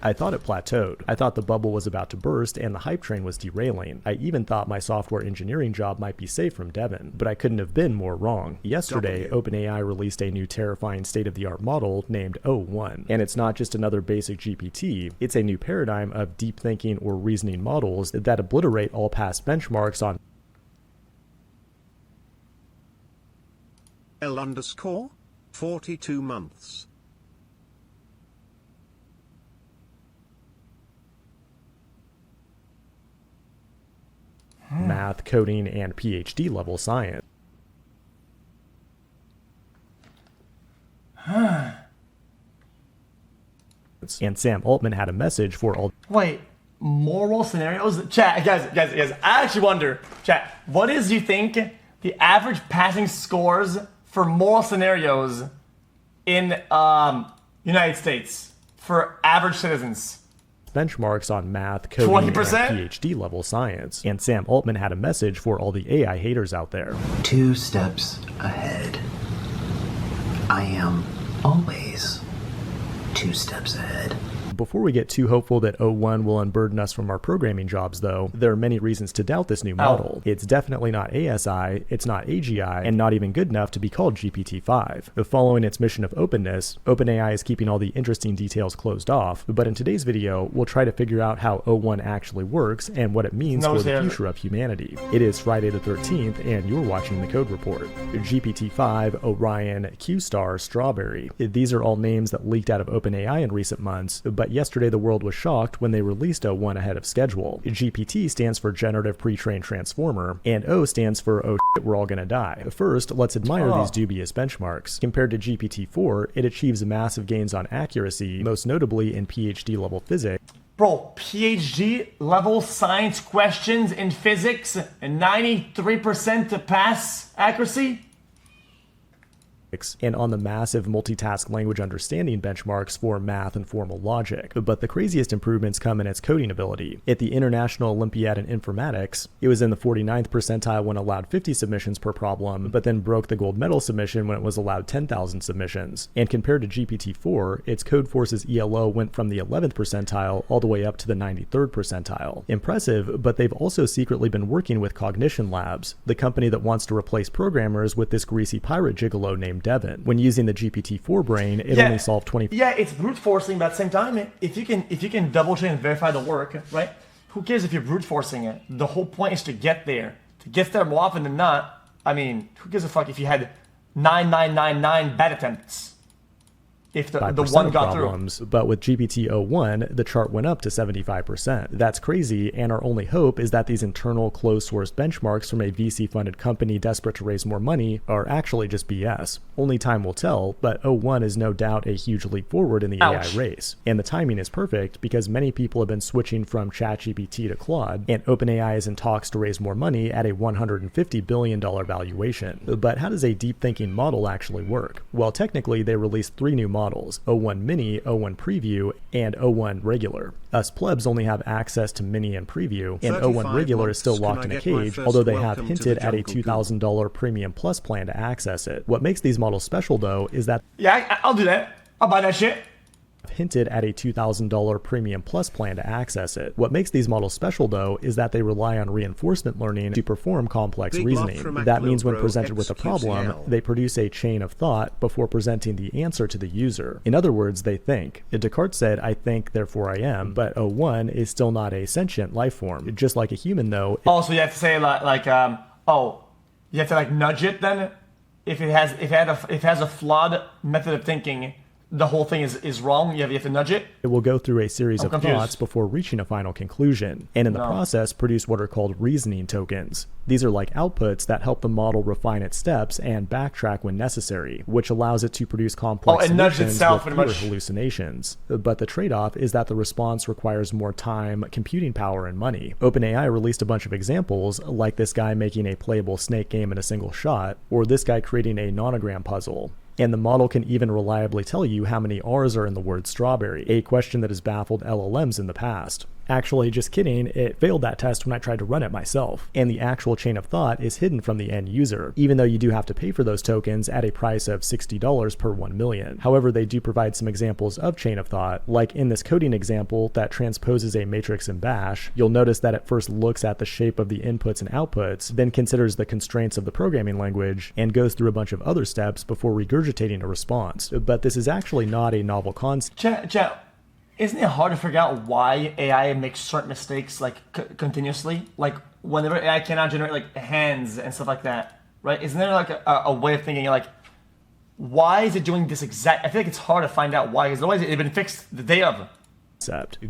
I thought it plateaued. I thought the bubble was about to burst and the hype train was derailing. I even thought my software engineering job might be safe from Devin, but I couldn't have been more wrong. Yesterday, OpenAI released a new terrifying state-of-the-art model named O1, and it's not just another basic GPT, it's a new paradigm of deep thinking or reasoning models that obliterate all past benchmarks on L_42 months. math, coding, and PhD level science. And Sam Altman had a message for all. Wait, moral scenarios? Chat, guys, I actually wonder, chat, what is, you think, the average passing scores for moral scenarios in United States for average citizens? Benchmarks on math, coding, 20%? and PhD level science. And Sam Altman had a message for all the AI haters out there. 2 steps ahead. I am always 2 steps ahead. Before we get too hopeful that O1 will unburden us from our programming jobs, though, there are many reasons to doubt this new model. It's definitely not ASI, it's not AGI, and not even good enough to be called GPT-5. Following its mission of openness, OpenAI is keeping all the interesting details closed off, but in today's video, we'll try to figure out how O1 actually works and what it means for the future of humanity. It is Friday the 13th, and you're watching the Code Report. GPT-5, Orion, Q-Star, Strawberry. These are all names that leaked out of OpenAI in recent months, but yesterday the world was shocked when they released O1 ahead of schedule. GPT stands for Generative Pre-trained Transformer, and O stands for oh shit, we're all gonna die. First, let's admire these dubious benchmarks. Compared to GPT-4, it achieves massive gains on accuracy, most notably in PhD level physics. Bro, PhD level science questions in physics and 93% to pass accuracy? And on the massive multitask language understanding benchmarks for math and formal logic. But the craziest improvements come in its coding ability. At the International Olympiad in Informatics, it was in the 49th percentile when allowed 50 submissions per problem, but then broke the gold medal submission when it was allowed 10,000 submissions. And compared to GPT-4, its Codeforce's ELO went from the 11th percentile all the way up to the 93rd percentile. Impressive, but they've also secretly been working with Cognition Labs, the company that wants to replace programmers with this greasy pirate gigolo named Devin. When using the GPT-4 brain, it only solved 20. Yeah, it's brute forcing, but at the same time, if you can double check and verify the work, right? Who cares if you're brute forcing it? The whole point is to get there. To get there more often than not. I mean, who gives a fuck if you had 9999 bad attempts? If the one got problems, through. But with GPT-01, the chart went up to 75%. That's crazy, and our only hope is that these internal closed-source benchmarks from a VC-funded company desperate to raise more money are actually just BS. Only time will tell, but O1 is no doubt a huge leap forward in the AI race. And the timing is perfect because many people have been switching from ChatGPT to Claude, and OpenAI is in talks to raise more money at a $150 billion valuation. But how does a deep thinking model actually work? Well, technically, they released 3 new models, O1 Mini, O1 Preview, and O1 Regular. Us plebs only have access to Mini and Preview, and O1 Regular is still locked in a cage, although they have hinted at a $2,000 Premium Plus plan to access it. What makes these models special, though, is that I'll do that. I'll buy that shit. Hinted at a $2,000 Premium Plus plan to access it. What makes these models special, though, is that they rely on reinforcement learning to perform complex reasoning. That means when presented with a problem, they produce a chain of thought before presenting the answer to the user. In other words, they think. Descartes said, I think, therefore I am, but O1 is still not a sentient life form. Just like a human, though. Also, you have to say you have to like nudge it then? If it has a flawed method of thinking, the whole thing is wrong. You have to nudge it. It will go through a series of thoughts before reaching a final conclusion, and in the process produce what are called reasoning tokens. These are like outputs that help the model refine its steps and backtrack when necessary, which allows it to produce complex solutions with fewer hallucinations. But the trade-off is that the response requires more time, computing power, and money. OpenAI released a bunch of examples, like this guy making a playable snake game in a single shot, or this guy creating a nonogram puzzle. And the model can even reliably tell you how many R's are in the word strawberry, a question that has baffled LLMs in the past. Actually, just kidding, it failed that test when I tried to run it myself. And the actual chain of thought is hidden from the end user, even though you do have to pay for those tokens at a price of $60 per 1 million. However, they do provide some examples of chain of thought, like in this coding example that transposes a matrix in Bash. You'll notice that it first looks at the shape of the inputs and outputs, then considers the constraints of the programming language, and goes through a bunch of other steps before regurgitating a response. But this is actually not a novel concept. Chat. Isn't it hard to figure out why AI makes certain mistakes like continuously? Like whenever AI cannot generate like hands and stuff like that, right? Isn't there like a way of thinking like, why is it doing this exact? I feel like it's hard to find out why, because otherwise it's been fixed the day of.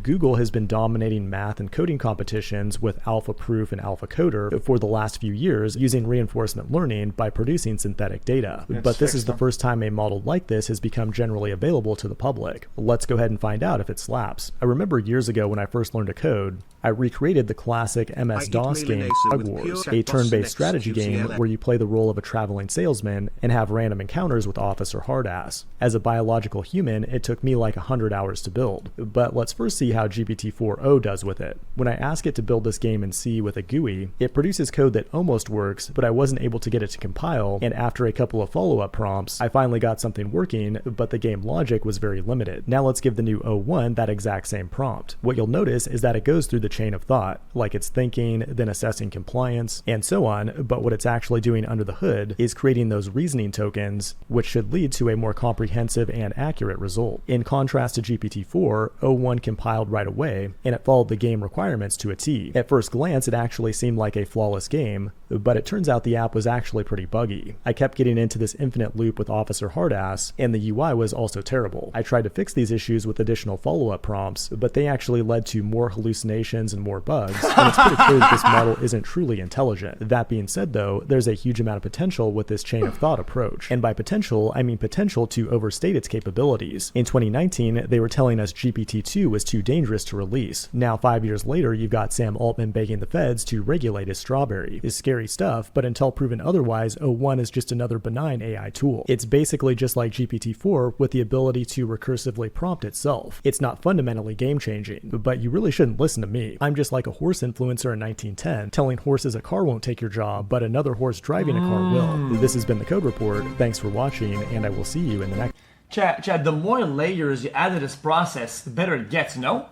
Google has been dominating math and coding competitions with AlphaProof and AlphaCoder for the last few years using reinforcement learning by producing synthetic data. But this is the first time a model like this has become generally available to the public. Let's go ahead and find out if it slaps. I remember years ago when I first learned to code, I recreated the classic MS-DOS game Bug Wars, a turn-based strategy game where you play the role of a traveling salesman and have random encounters with Officer Hardass. As a biological human, it took me like 100 hours to build. But let's first see how GPT-4o does with it. When I ask it to build this game in C with a GUI, it produces code that almost works, but I wasn't able to get it to compile, and after a couple of follow-up prompts, I finally got something working, but the game logic was very limited. Now let's give the new O1 that exact same prompt. What you'll notice is that it goes through the chain of thought, like it's thinking, then assessing compliance, and so on, but what it's actually doing under the hood is creating those reasoning tokens, which should lead to a more comprehensive and accurate result. In contrast to GPT-4, O1 compiled right away, and it followed the game requirements to a T. At first glance, it actually seemed like a flawless game, but it turns out the app was actually pretty buggy. I kept getting into this infinite loop with Officer Hardass, and the UI was also terrible. I tried to fix these issues with additional follow-up prompts, but they actually led to more hallucinations and more bugs, and it's pretty clear that this model isn't truly intelligent. That being said though, there's a huge amount of potential with this chain of thought approach, and by potential, I mean potential to overstate its capabilities. In 2019, they were telling us GPT-2 was too dangerous to release. Now 5 years later, you've got Sam Altman begging the feds to regulate his strawberry. It's scary stuff, but until proven otherwise, O1 is just another benign AI tool. It's basically just like GPT-4 with the ability to recursively prompt itself. It's not fundamentally game-changing, but you really shouldn't listen to me. I'm just like a horse influencer in 1910, telling horses a car won't take your job, but another horse driving a car will. This has been the Code Report. Thanks for watching, and I will see you in the next. Chad, the more layers you add to this process, the better it gets, no?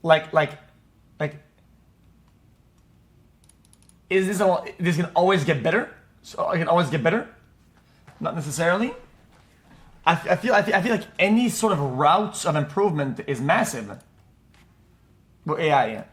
Like, is this can always get better? So I can always get better? Not necessarily. I feel like any sort of routes of improvement is massive. With AI.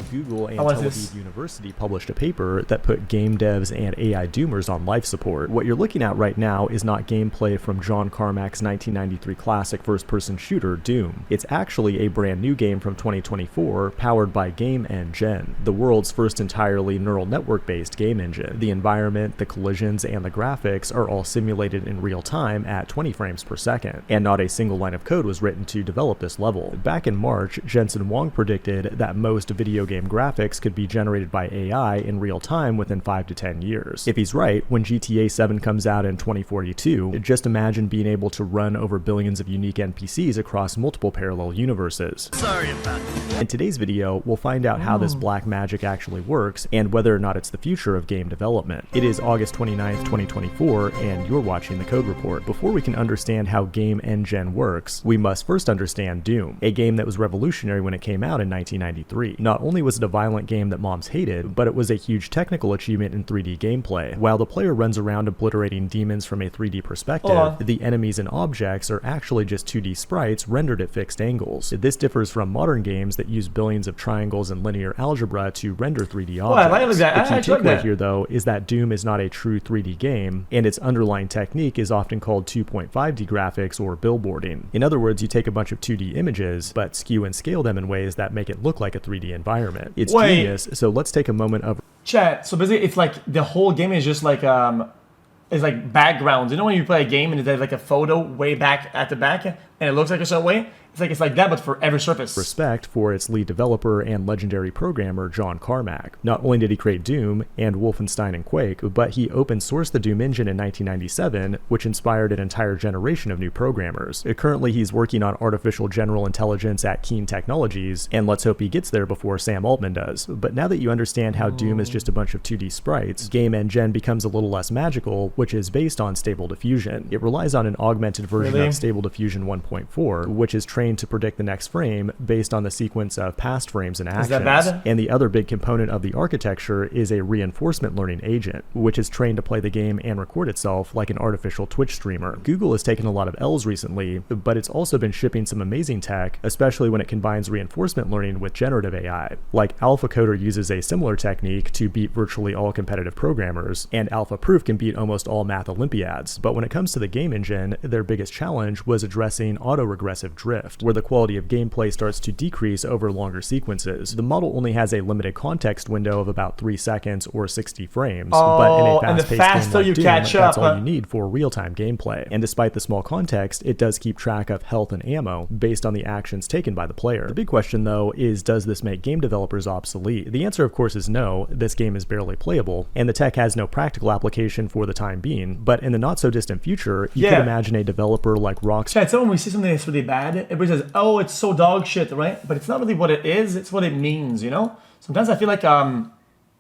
Google and Tel Aviv University published a paper that put game devs and AI doomers on life support. What you're looking at right now is not gameplay from John Carmack's 1993 classic first-person shooter, Doom. It's actually a brand new game from 2024 powered by Game Engine, the world's first entirely neural network-based game engine. The environment, the collisions, and the graphics are all simulated in real time at 20 frames per second, and not a single line of code was written to develop this level. Back in March, Jensen Huang predicted that most video game graphics could be generated by AI in real time within 5 to 10 years. If he's right, when GTA 7 comes out in 2042, just imagine being able to run over billions of unique NPCs across multiple parallel universes. Sorry about that. In today's video, we'll find out how this black magic actually works and whether or not it's the future of game development. It is August 29th, 2024, and you're watching the Code Report. Before we can understand how Game Engine works, we must first understand Doom, a game that was revolutionary when it came out in 1993. Not only was it a violent game that moms hated, but it was a huge technical achievement in 3D gameplay. While the player runs around obliterating demons from a 3D perspective, the enemies and objects are actually just 2D sprites rendered at fixed angles. This differs from modern games that use billions of triangles and linear algebra to render 3D objects. The key takeaway here, though, is that Doom is not a true 3D game, and its underlying technique is often called 2.5D graphics or billboarding. In other words, you take a bunch of 2D images, but skew and scale them in ways that make it look like a 3D environment. It's genius, so let's take a moment of chat. So basically it's like the whole game is just like it's like backgrounds. You know when you play a game and there's like a photo way back at the back? and it looks like a certain way, it's like that, but for every surface. Respect for its lead developer and legendary programmer John Carmack. Not only did he create Doom and Wolfenstein and Quake, but he open sourced the Doom engine in 1997, which inspired an entire generation of new programmers. Currently, he's working on artificial general intelligence at Keen Technologies, and let's hope he gets there before Sam Altman does. But now that you understand how Doom is just a bunch of 2D sprites, Game Engine becomes a little less magical, which is based on Stable Diffusion. It relies on an augmented version of Stable Diffusion 1.4, which is trained to predict the next frame based on the sequence of past frames and actions. Is that bad? And the other big component of the architecture is a reinforcement learning agent, which is trained to play the game and record itself like an artificial Twitch streamer. Google has taken a lot of L's recently, but it's also been shipping some amazing tech, especially when it combines reinforcement learning with generative AI. Like AlphaCoder uses a similar technique to beat virtually all competitive programmers, and AlphaProof can beat almost all math Olympiads. But when it comes to the game engine, their biggest challenge was addressing autoregressive drift, where the quality of gameplay starts to decrease over longer sequences. The model only has a limited context window of about 3 seconds or 60 frames, but in a fast-paced game like Doom, that's all you need for real-time gameplay. And despite the small context, it does keep track of health and ammo based on the actions taken by the player. The big question, though, is does this make game developers obsolete? The answer, of course, is no. This game is barely playable, and the tech has no practical application for the time being. But in the not-so-distant future, you could imagine a developer like Rockstar. Chad, so when we see something that's really bad, everybody says, oh, it's so dog shit, right? But it's not really what it is, it's what it means, you know? Sometimes I feel like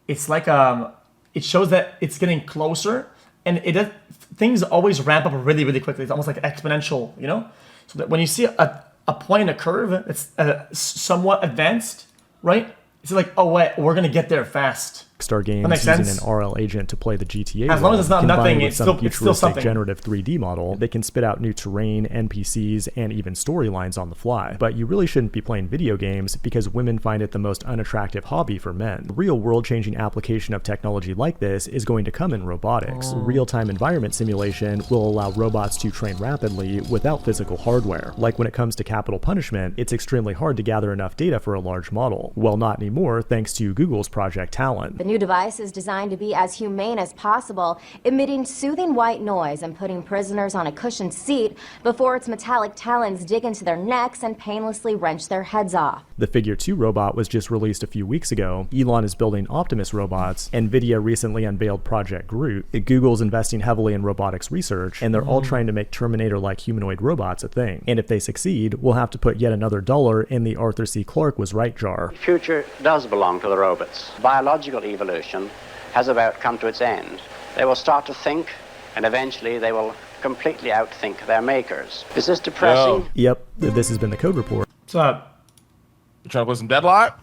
it's like it shows that it's getting closer, and things always ramp up really, really quickly. It's almost like exponential, you know? So that when you see a point in a curve that's somewhat advanced, right? It's like, oh wait, we're gonna get there fast. Rockstar Games using an RL agent to play the GTA as long as it's not nothing, it's still something. Generative 3D model, they can spit out new terrain, NPCs, and even storylines on the fly. But you really shouldn't be playing video games because women find it the most unattractive hobby for men. The real world-changing application of technology like this is going to come in robotics. Real-time environment simulation will allow robots to train rapidly without physical hardware. Like when it comes to capital punishment, it's extremely hard to gather enough data for a large model. Well, not anymore, thanks to Google's Project Talon. The new device is designed to be as humane as possible, emitting soothing white noise and putting prisoners on a cushioned seat before its metallic talons dig into their necks and painlessly wrench their heads off. The Figure 2 robot was just released a few weeks ago. Elon is building Optimus robots. NVIDIA recently unveiled Project Groot. Google's investing heavily in robotics research, and they're all trying to make Terminator-like humanoid robots a thing. And if they succeed, we'll have to put yet another dollar in the Arthur C. Clarke was right jar. The future does belong to the robots. Biological evolution has about come to its end. They will start to think, and eventually they will completely outthink their makers. Is this depressing? Yep, this has been the Code Report. What's up? You trying to play some Deadlock?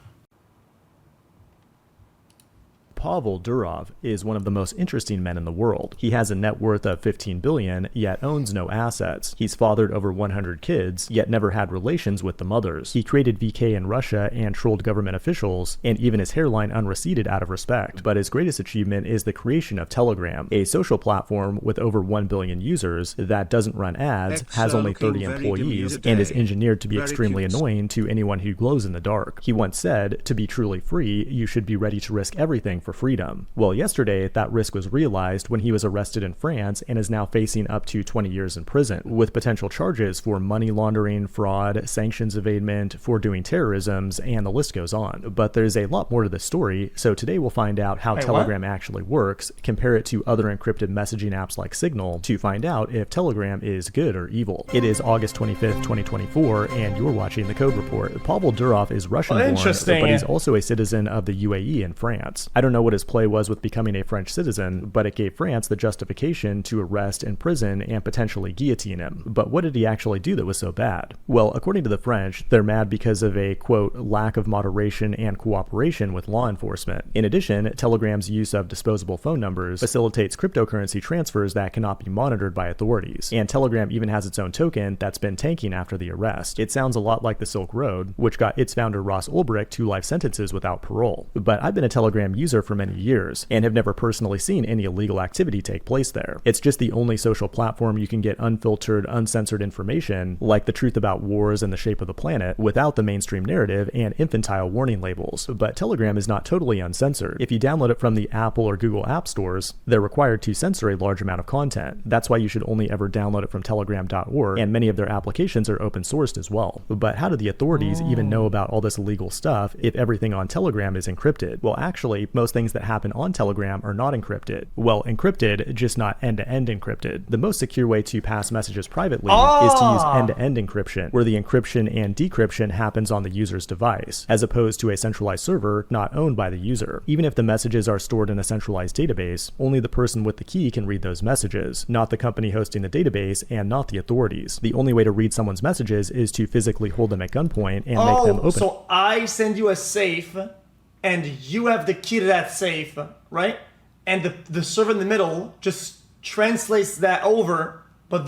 Pavel Durov is one of the most interesting men in the world. He has a net worth of 15 billion, yet owns no assets. He's fathered over 100 kids, yet never had relations with the mothers. He created VK in Russia and trolled government officials, and even his hairline unreceded out of respect. But his greatest achievement is the creation of Telegram, a social platform with over 1 billion users that doesn't run ads, has only 30 employees, and is engineered to be extremely annoying to anyone who glows in the dark. He once said, to be truly free, you should be ready to risk everything for freedom. Well, yesterday, that risk was realized when he was arrested in France and is now facing up to 20 years in prison, with potential charges for money laundering, fraud, sanctions evadement, for doing terrorisms, and the list goes on. But there's a lot more to this story, so today we'll find out how Telegram actually works, compare it to other encrypted messaging apps like Signal, to find out if Telegram is good or evil. It is August 25th, 2024, and you're watching the Code Report. Pavel Durov is Russian-born, but he's also a citizen of the UAE and France. I don't know what his play was with becoming a French citizen, but it gave France the justification to arrest, imprison, and potentially guillotine him. But what did he actually do that was so bad? Well, according to the French, they're mad because of a, quote, lack of moderation and cooperation with law enforcement. In addition, Telegram's use of disposable phone numbers facilitates cryptocurrency transfers that cannot be monitored by authorities. And Telegram even has its own token that's been tanking after the arrest. It sounds a lot like the Silk Road, which got its founder Ross Ulbricht 2 life sentences without parole. But I've been a Telegram user for many years, and have never personally seen any illegal activity take place there. It's just the only social platform you can get unfiltered, uncensored information, like the truth about wars and the shape of the planet, without the mainstream narrative and infantile warning labels. But Telegram is not totally uncensored. If you download it from the Apple or Google app stores, they're required to censor a large amount of content. That's why you should only ever download it from telegram.org, and many of their applications are open sourced as well. But how do the authorities even know about all this illegal stuff if everything on Telegram is encrypted? Well, actually, most things that happen on Telegram are not encrypted. Well, encrypted, just not end-to-end encrypted. The most secure way to pass messages privately is to use end-to-end encryption, where the encryption and decryption happens on the user's device, as opposed to a centralized server not owned by the user. Even if the messages are stored in a centralized database, only the person with the key can read those messages, not the company hosting the database and not the authorities. The only way to read someone's messages is to physically hold them at gunpoint and make them open. So I send you a safe, and you have the key to that safe, right? And the server in the middle just translates that over, but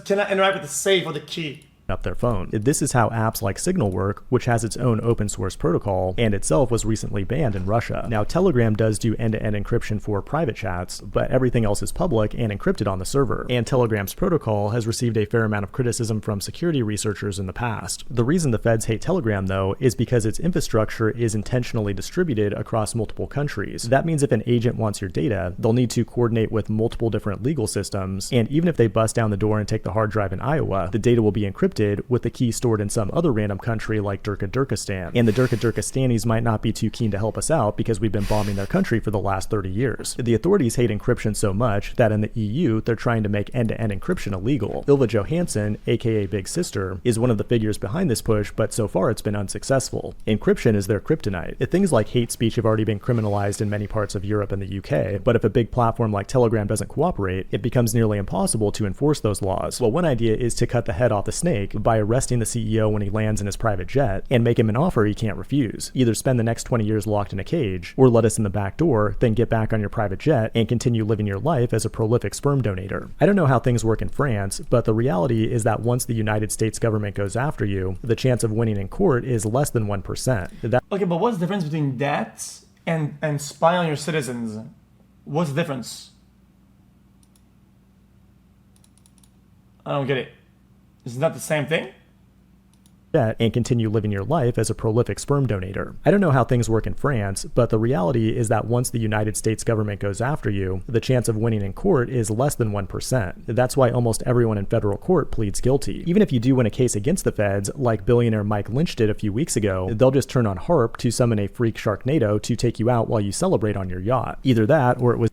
cannot interact with the safe or the key. Up their phone. This is how apps like Signal work, which has its own open source protocol and itself was recently banned in Russia. Now, Telegram does do end-to-end encryption for private chats, but everything else is public and encrypted on the server. And Telegram's protocol has received a fair amount of criticism from security researchers in the past. The reason the feds hate Telegram, though, is because its infrastructure is intentionally distributed across multiple countries. That means if an agent wants your data, they'll need to coordinate with multiple different legal systems, and even if they bust down the door and take the hard drive in Iowa, the data will be encrypted with the key stored in some other random country like Durkistan. And the Durkistanis might not be too keen to help us out because we've been bombing their country for the last 30 years. The authorities hate encryption so much that in the EU, they're trying to make end-to-end encryption illegal. Ylva Johansson, aka Big Sister, is one of the figures behind this push, but so far it's been unsuccessful. Encryption is their kryptonite. Things like hate speech have already been criminalized in many parts of Europe and the UK, but if a big platform like Telegram doesn't cooperate, it becomes nearly impossible to enforce those laws. Well, one idea is to cut the head off the snake by arresting the CEO when he lands in his private jet and make him an offer he can't refuse. Either spend the next 20 years locked in a cage, or let us in the back door, then get back on your private jet and continue living your life as a prolific sperm donator. I don't know how things work in France, but the reality is that once the United States government goes after you, the chance of winning in court is less than 1%. Okay, but what's the difference between that and spy on your citizens? What's the difference? I don't get it. Is it not the same thing? And continue living your life as a prolific sperm donator. I don't know how things work in France, but the reality is that once the United States government goes after you, the chance of winning in court is less than 1%. That's why almost everyone in federal court pleads guilty. Even if you do win a case against the feds, like billionaire Mike Lynch did a few weeks ago, they'll just turn on HARP to summon a freak Sharknado to take you out while you celebrate on your yacht. Either that, or it was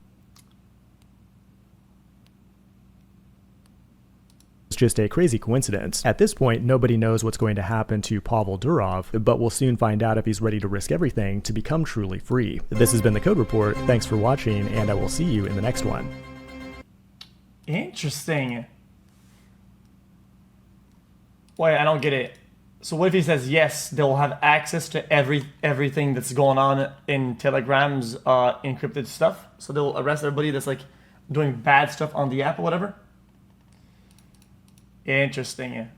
just a crazy coincidence. At this point, nobody knows what's going to happen to Pavel Durov, but we'll soon find out if he's ready to risk everything to become truly free. This has been the Code Report. Thanks for watching, and I will see you in the next one. Interesting. Wait, I don't get it. So what if he says yes, they'll have access to everything that's going on in Telegram's encrypted stuff? So they'll arrest everybody that's like doing bad stuff on the app or whatever? Interesting.